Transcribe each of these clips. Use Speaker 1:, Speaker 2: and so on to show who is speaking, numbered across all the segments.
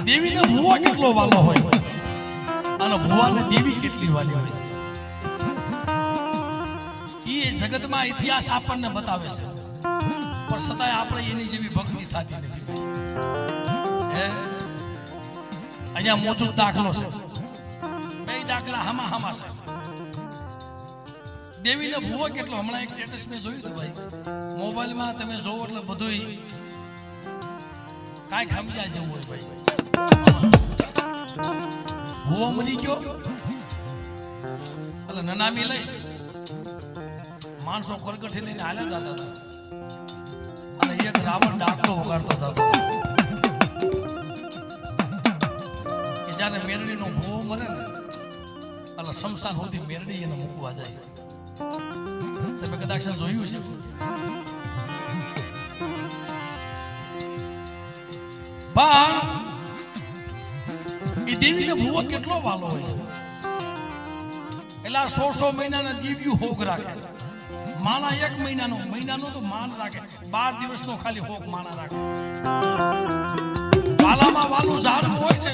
Speaker 1: દેવીને ભુવા કેટલો વાલો હોય અને ભુવાને દેવી કેટલી વાલી હોય એ જગતમાં ઇતિહાસ આપણને બતાવે છે પણ છતાંય આપણે એની જેવી ભક્તિ થતી નથી હે અહીંયા મોજૂદ દાખલો છે બે દાખલા હામા હામા છે દેવીને ભુવો કેટલો હમણાં એક સ્ટેટસ મેં જોયું હતું ભાઈ મોબાઈલમાં તમે જોવો એટલે બધું કાંઈક સમજાય જેવું હોય ભાઈ ભુવો મરી ગયો એટલે નનામી લઈ માણસો કરકઠી લઈને હાલ્યા જતા હતા અને એક રાવણ ડાકલો વગાડતો જતો કે જ્યારે મેરડીનો ભુવો મરે ને એટલે શમશાન સુધી મેરડી એને મૂકવા જાય તમે કદાચ જોયું છે એ દેવીને ભુવો કેટલો વાલો હોય એટલે 100 મહિનાના દિવ્યું હોગ રાખે માણા 1 મહિનાનો તો માન રાખે 12 દિવસનો ખાલી હોગ માણા રાખે વાલામાં વાલું ઝાડ હોય ને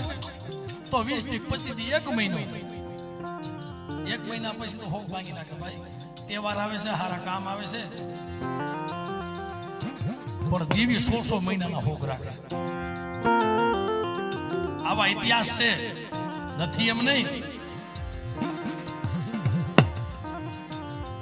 Speaker 1: તો 20 દી પછી 1 મહિનો 1 મહિના પછી તો હોગ ભાંગી નાખે ભાઈ તહેવાર આવે છે હારા કામ આવે છે પણ દેવી 100 મહિનાના હોગ રાખે આવા ઇતિહાસ છે નથી એમ નહીં